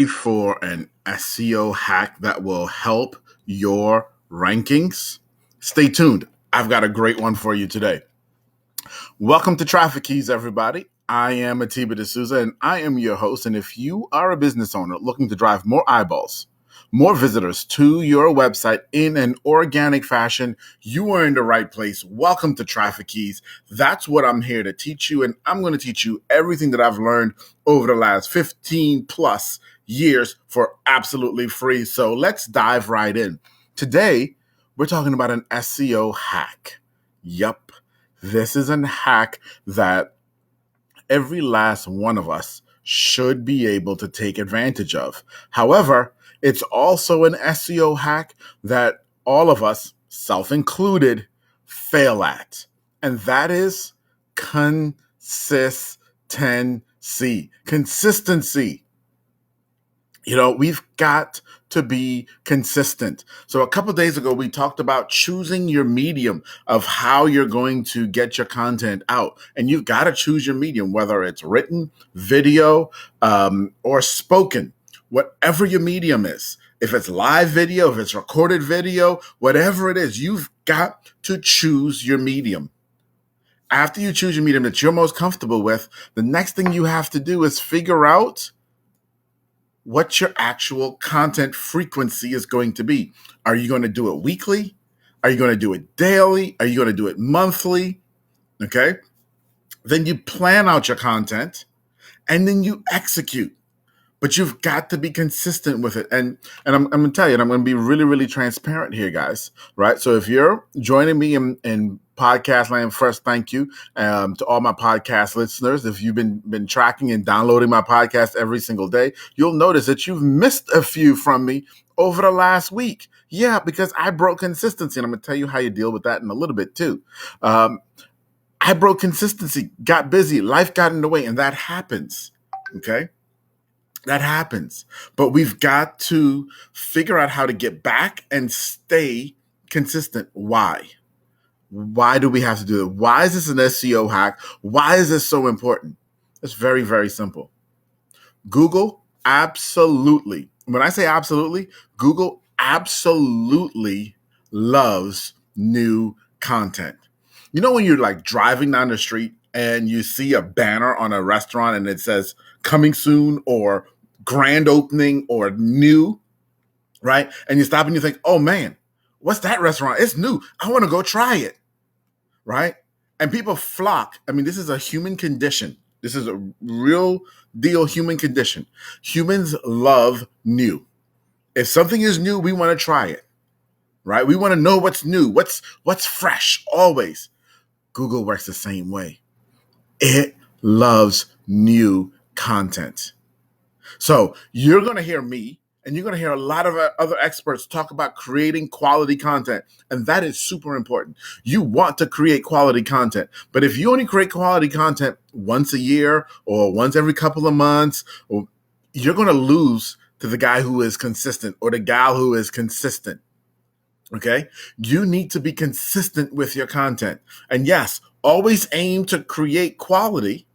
For an SEO hack that will help your rankings? Stay tuned. I've got a great one for you today. Welcome to Traffic Keys, everybody. I am Atiba D'Souza, and I am your host. And if you are a business owner looking to drive more eyeballs, more visitors to your website in an organic fashion, you are in the right place. Welcome to Traffic Keys. That's what I'm here to teach you, and I'm going to teach you everything that I've learned over the last 15 plus years for absolutely free. So let's dive right in. Today, we're talking about an SEO hack. Yup, this is a hack that every last one of us should be able to take advantage of. However, it's also an SEO hack that all of us, self-included, fail at. And that is consistency. Consistency. We've got to be consistent. So a couple of days ago, we talked about choosing your medium of how you're going to get your content out. And you've got to choose your medium, whether it's written, video, or spoken, whatever your medium is. If it's live video, if it's recorded video, whatever it is, you've got to choose your medium. After you choose your medium that you're most comfortable with, the next thing you have to do is figure out what your actual content frequency is going to be. Are you going to do it weekly? Are you going to do it daily? Are you going to do it monthly? Okay. Then you plan out your content and then you execute. But you've got to be consistent with it. And I'm going to tell you, and I'm going to be really, really transparent here, guys. Right? So if you're joining me in podcast land, first, thank you to all my podcast listeners. If you've been tracking and downloading my podcast every single day, you'll notice that you've missed a few from me over the last week. Yeah, because I broke consistency. And I'm going to tell you how you deal with that in a little bit too. I broke consistency, got busy, life got in the way, and that happens. Okay? That happens. But we've got to figure out how to get back and stay consistent. Why? Why do we have to do it? Why is this an SEO hack? Why is this so important? It's very, very simple. Google absolutely, when I say absolutely, Google absolutely loves new content. You know, when you're like driving down the street and you see a banner on a restaurant and it says coming soon or grand opening or new, right? And you stop and you think, oh man, what's that restaurant? It's new. I want to go try it, right? And people flock. I mean, this is a human condition. This is a real deal human condition. Humans love new. If something is new, we want to try it, right? We want to know what's new, what's fresh always. Google works the same way. It loves new content. So you're going to hear me and you're going to hear a lot of other experts talk about creating quality content. And that is super important. You want to create quality content. But if you only create quality content once a year or once every couple of months, you're going to lose to the guy who is consistent or the gal who is consistent. Okay? You need to be consistent with your content. And yes, always aim to create quality.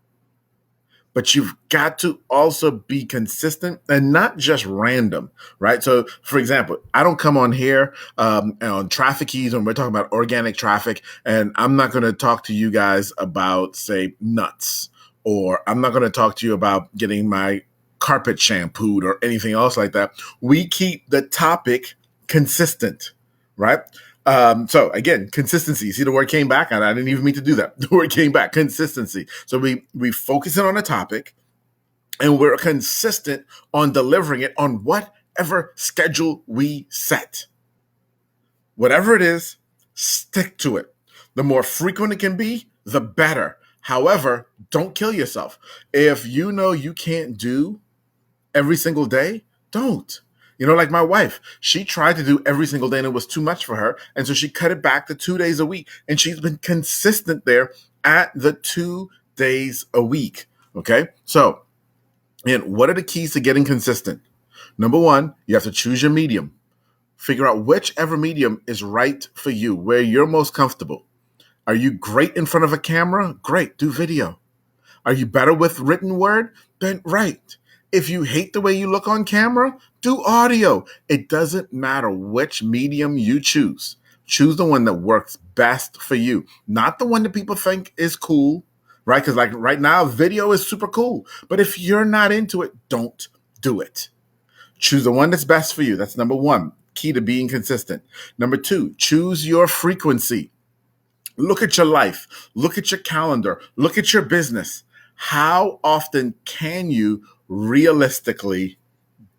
But you've got to also be consistent and not just random, right? So, for example, I don't come on here on Traffic Keys when we're talking about organic traffic, and I'm not going to talk to you guys about, say, nuts, or I'm not going to talk to you about getting my carpet shampooed or anything else like that. We keep the topic consistent, right? So again, consistency. You see the word came back, and I didn't even mean to do that. The word came back, consistency. So we focus in on a topic, and we're consistent on delivering it on whatever schedule we set. Whatever it is, stick to it. The more frequent it can be, the better. However, don't kill yourself. If you know you can't do every single day, don't. Like my wife, she tried to do every single day and it was too much for her. And so she cut it back to 2 days a week. And she's been consistent there at the 2 days a week. Okay. So, and what are the keys to getting consistent? Number one, you have to choose your medium. Figure out whichever medium is right for you, where you're most comfortable. Are you great in front of a camera? Great. Do video. Are you better with written word? Then write. If you hate the way you look on camera, do audio. It doesn't matter which medium you choose. Choose the one that works best for you, not the one that people think is cool, right? Because like right now, video is super cool. But if you're not into it, don't do it. Choose the one that's best for you. That's number one, key to being consistent. Number two, choose your frequency. Look at your life, look at your calendar, look at your business. How often can you realistically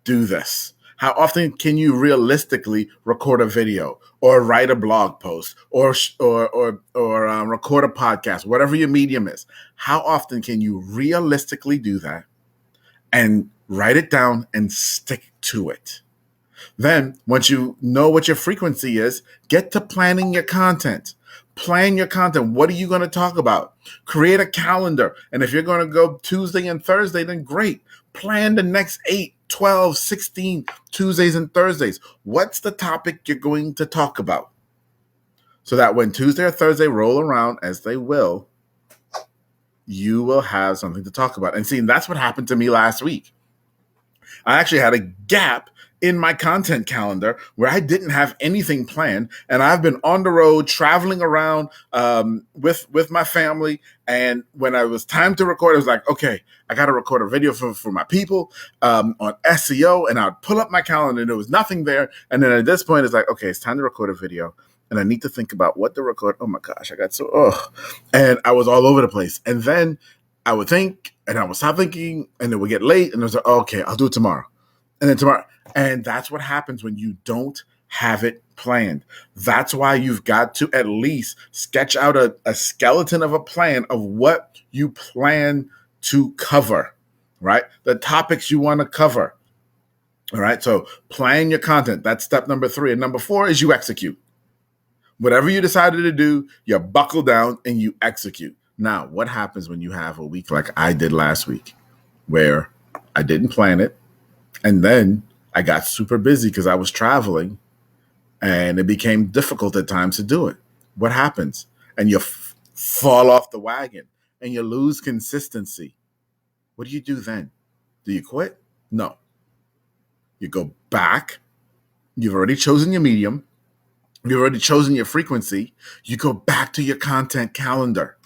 do this? How often can you realistically record a video or write a blog post or record a podcast, whatever your medium is? How often can you realistically do that and write it down and stick to it? Then, once you know what your frequency is, get to planning your content. Plan your content. What are you going to talk about? Create a calendar. And if you're going to go Tuesday and Thursday, then great. Plan the next 8, 12, 16 Tuesdays and Thursdays. What's the topic you're going to talk about? So that when Tuesday or Thursday roll around, as they will, you will have something to talk about. And see, that's what happened to me last week. I actually had a gap in my content calendar where I didn't have anything planned, and I've been on the road traveling around with my family. And when it was time to record, it was like, okay, I got to record a video for my people on SEO, and I'd pull up my calendar, and there was nothing there. And then at this point, it's like, okay, it's time to record a video, and I need to think about what to record. Oh my gosh, I got and I was all over the place. And then I would think, and I would stop thinking, and it would get late, and it was like, okay, I'll do it tomorrow. And then tomorrow. And that's what happens when you don't have it planned. That's why you've got to at least sketch out a skeleton of a plan of what you plan to cover, right? The topics you want to cover. All right. So plan your content. That's step number 3. And number 4 is you execute. Whatever you decided to do, you buckle down and you execute. Now, what happens when you have a week like I did last week, where I didn't plan it, and then I got super busy because I was traveling, and it became difficult at times to do it? What happens? And you fall off the wagon and you lose consistency. What do you do then? Do you quit? No. You go back. You've already chosen your medium. You've already chosen your frequency. You go back to your content calendar.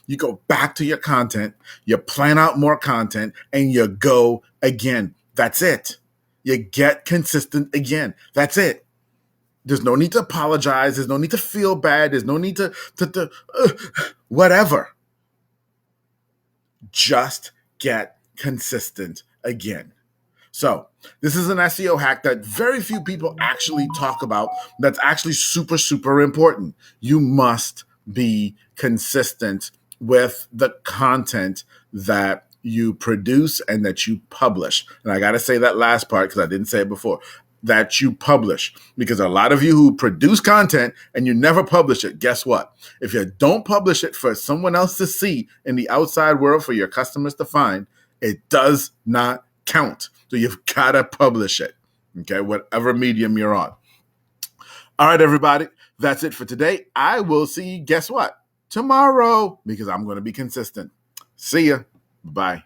You go back to your content. You plan out more content and you go again. That's it. You get consistent again. That's it. There's no need to apologize. There's no need to feel bad. There's no need to whatever. Just get consistent again. So this is an SEO hack that very few people actually talk about. That's actually super, super important. You must be consistent with the content that you produce and that you publish. And I got to say that last part because I didn't say it before, that you publish. Because a lot of you who produce content and you never publish it, guess what? If you don't publish it for someone else to see in the outside world, for your customers to find, it does not count. So you've got to publish it, okay, whatever medium you're on. All right, everybody, that's it for today. I will see you, guess what? Tomorrow, because I'm going to be consistent. See ya. Bye.